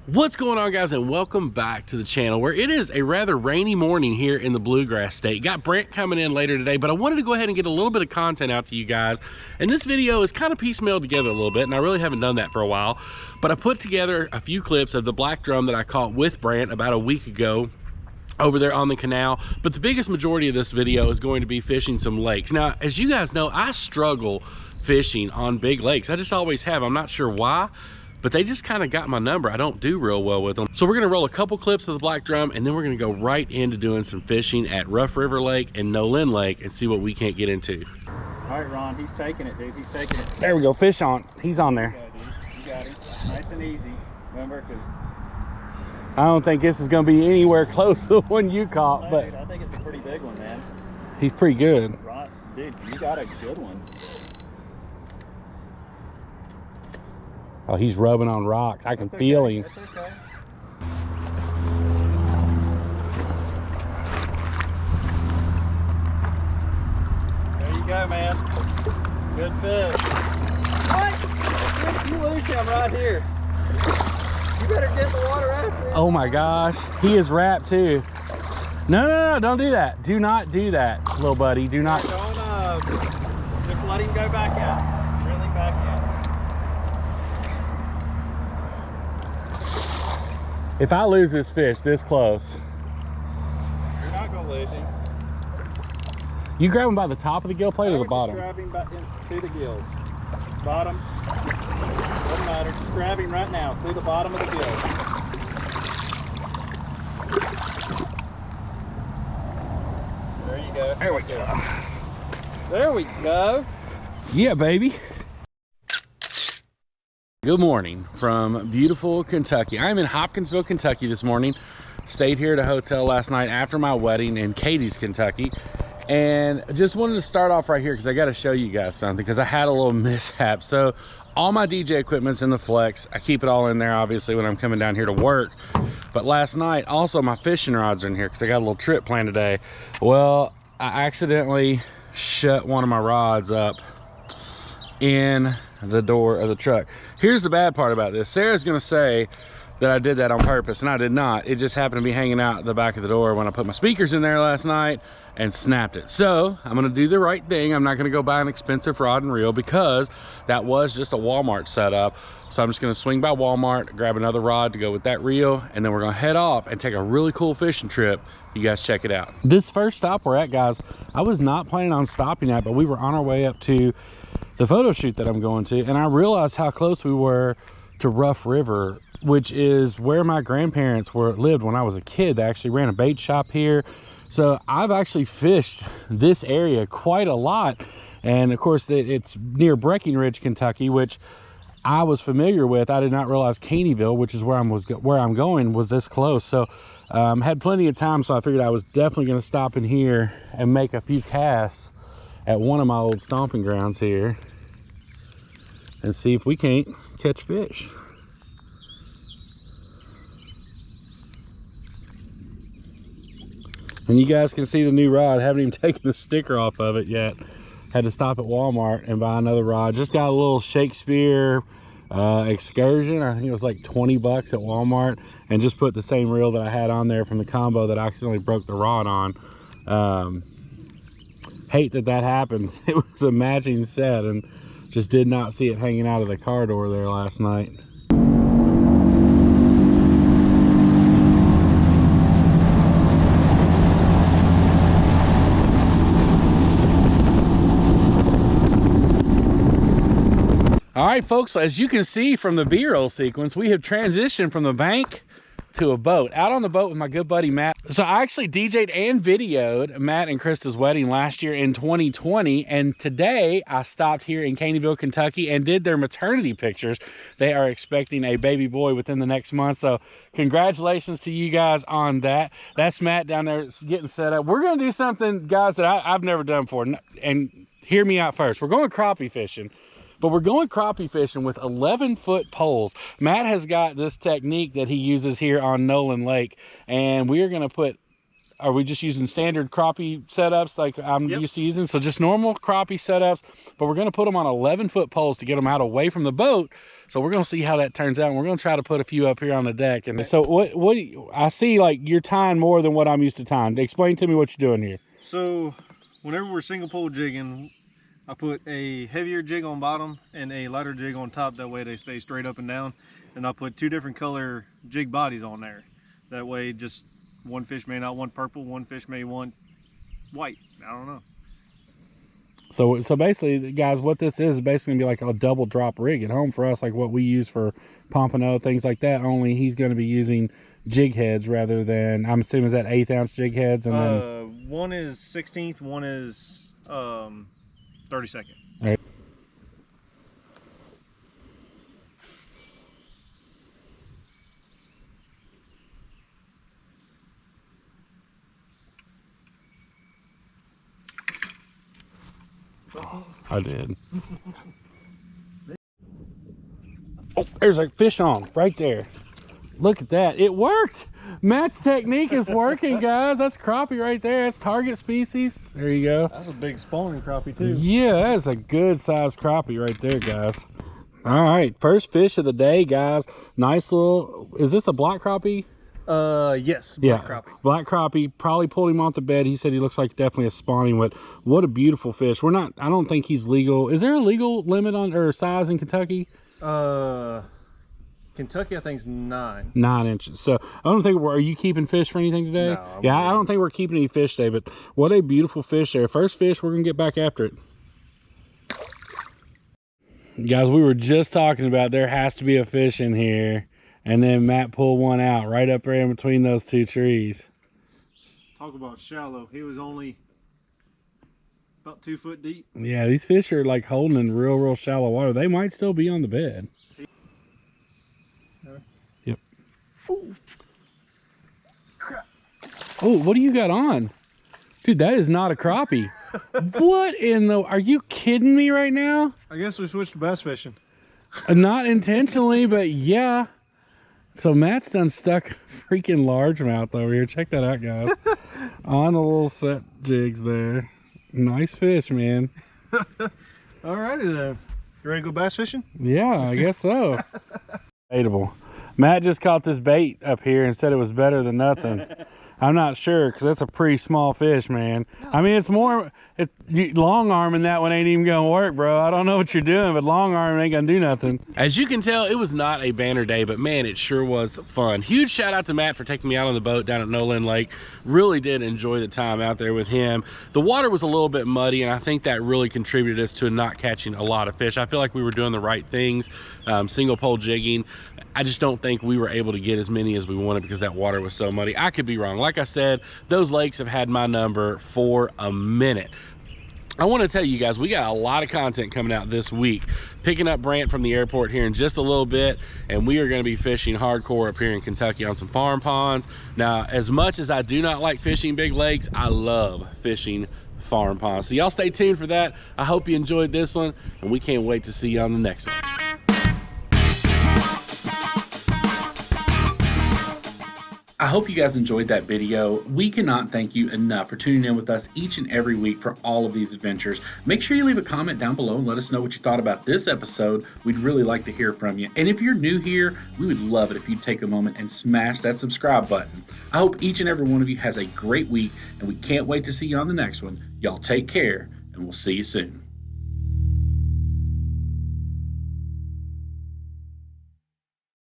What's going on, guys, and welcome back to the channel where it is a rather rainy morning here in the Bluegrass State. Got Brent coming in later today, but I wanted to go ahead and get a little bit of content out to you guys. And this video is kind of piecemealed together a little bit, and I really haven't done that for a while. But I put together a few clips of the black drum that I caught with Brent about a week ago over there on the canal. But the biggest majority of this video is going to be fishing some lakes. Now, as you guys know, I struggle fishing on big lakes. I just always have. I'm not sure why, but they just kind of got my number. I don't do real well with them. So we're gonna roll a couple clips of the black drum, and then we're gonna go right into doing some fishing at Rough River Lake and Nolin Lake and see what we can't get into. All right, Ron, he's taking it, dude. He's taking it. There we go, fish on. He's on there. You got him. Nice and easy. Remember, because I don't think this is gonna be anywhere close to the one you caught, but I think it's a pretty big one, man. he's pretty good. Ron, dude, you got a good one. Oh, he's rubbing on rocks. I can feel him. That's okay. There you go, man. Good fish. What? You lose him right here. You better get in the water after him. Oh my gosh, he is wrapped too. No, don't do that. Do not do that, little buddy. Do not. Don't, just let him go back out. Reel him back out. If I lose this fish this close, You're not gonna lose him. you grab him by the top of the gill plate or the bottom? Just grab him back through the gills. Bottom. Doesn't matter. Just grab him right now through the bottom of the gills. There you go. There we go. There we go. Yeah, baby. Good morning from beautiful Kentucky. I'm in Hopkinsville, Kentucky this morning. Stayed here at a hotel last night after my wedding in Cadiz, Kentucky. And just wanted to start off right here because I got to show you guys something because I had a little mishap. So all my DJ equipment's in the Flex. I keep it all in there, obviously, when I'm coming down here to work. But last night, also my fishing rods are in here because I got a little trip planned today. Well, I accidentally shut one of my rods up in the door of the truck. Here's the bad part about this. Sarah's gonna say that I did that on purpose, and I did not. It just happened to be hanging out the back of the door when I put my speakers in there last night and snapped it. So I'm gonna do the right thing. I'm not gonna go buy an expensive rod and reel because that was just a Walmart setup. So I'm just gonna swing by Walmart, grab another rod to go with that reel, and then we're gonna head off and take a really cool fishing trip. You guys check it out. This first stop we're at, guys, I was not planning on stopping at, but we were on our way up to the photo shoot that I'm going to, and I realized how close we were to Rough River, which is where my grandparents lived when I was a kid. They actually ran a bait shop here. So I've actually fished this area quite a lot. And of course it's near Breckenridge, Kentucky, which I was familiar with. I did not realize Caneyville, which is where I'm going, was this close. So had plenty of time, so I figured I was definitely going to stop in here and make a few casts at one of my old stomping grounds here and see if we can't catch fish. And you guys can see the new rod. I haven't even taken the sticker off of it yet. Had to stop at Walmart and buy another rod. Just got a little Shakespeare excursion. I think it was like 20 bucks at Walmart, and just put the same reel that I had on there from the combo that I accidentally broke the rod on. Hate that happened. It was a matching set and just did not see it hanging out of the car door there last night. All right, folks, so as you can see from the B-roll sequence, we have transitioned from the bank to a boat. Out on the boat with my good buddy Matt. So I actually DJ'd and videoed Matt and Krista's wedding last year in 2020, and today I stopped here in Caneyville, Kentucky and did their maternity pictures. They are expecting a baby boy within the next month, so congratulations to you guys on that. That's Matt down there getting set up. We're gonna do something, guys, that I've never done before, and hear me out first. We're going crappie fishing. But we're going crappie fishing with 11-foot poles. Matt has got this technique that he uses here on Nolin Lake, and we are going to put are we just using standard crappie setups like I'm used to using? So just normal crappie setups, but we're gonna put them on 11-foot poles to get them out away from the boat. So we're gonna see how that turns out. And we're gonna try to put a few up here on the deck. And so what I see, like you're tying more than what I'm used to tying. Explain to me what you're doing here. So whenever we're single pole jigging, I put a heavier jig on bottom and a lighter jig on top. That way they stay straight up and down. And I put 2 different color jig bodies on there. That way just one fish may not want purple, one fish may want white. I don't know. So basically, guys, what this is basically gonna be like a double drop rig at home for us, like what we use for pompano, things like that. Only he's gonna be using jig heads rather than, I'm assuming, is that 1/8 ounce jig heads? And then one is 16th, one is 32nd. All right. I did. Oh, there's a fish on right there. Look at that. It worked. Matt's technique is working, guys. That's crappie right there. That's target species. There you go. That's a big spawning crappie too. Yeah, that is a good sized crappie right there, guys. All right, first fish of the day, guys. Nice little, is this a black crappie? Yes, black crappie. Black crappie. Probably pulled him off the bed. He said he looks like definitely a spawning, but what a beautiful fish. I don't think he's legal. Is there a legal limit on or size in Kentucky? Kentucky, I think, is 9. 9 inches. So I don't think are you keeping fish for anything today? No, yeah, I don't think we're keeping any fish today, but what a beautiful fish there. First fish, we're gonna get back after it. Guys, we were just talking about there has to be a fish in here, and then Matt pulled one out right up there in between those 2 trees. Talk about shallow. He was only about 2 foot deep. Yeah, these fish are like holding in real shallow water. They might still be on the bed. Yep. Ooh. Oh, what do you got on? Dude, that is not a crappie. What in the, are you kidding me right now? I guess we switched to bass fishing. Not intentionally, but yeah. So Matt's done stuck freaking largemouth over here. Check that out, guys. On the little set jigs there. Nice fish, man. Alrighty then. You ready to go bass fishing? Yeah, I guess so. Baitable. Matt just caught this bait up here and said it was better than nothing. I'm not sure because that's a pretty small fish, man. I mean, it's more, long arming that one ain't even gonna work, bro. I don't know what you're doing, but long arm ain't gonna do nothing. As you can tell, it was not a banner day, but man, it sure was fun. Huge shout out to Matt for taking me out on the boat down at Nolan Lake. Really did enjoy the time out there with him. The water was a little bit muddy, and I think that really contributed us to not catching a lot of fish. I feel like we were doing the right things, single pole jigging. I just don't think we were able to get as many as we wanted because that water was so muddy. I could be wrong. Like I said, those lakes have had my number for a minute. I want to tell you guys, we got a lot of content coming out this week. Picking up Brant from the airport here in just a little bit, and we are going to be fishing hardcore up here in Kentucky on some farm ponds. Now, as much as I do not like fishing big lakes, I love fishing farm ponds. So y'all stay tuned for that. I hope you enjoyed this one, and we can't wait to see you on the next one. I hope you guys enjoyed that video. We cannot thank you enough for tuning in with us each and every week for all of these adventures. Make sure you leave a comment down below and let us know what you thought about this episode. We'd really like to hear from you. And if you're new here, we would love it if you'd take a moment and smash that subscribe button. I hope each and every one of you has a great week, and we can't wait to see you on the next one. Y'all take care, and we'll see you soon.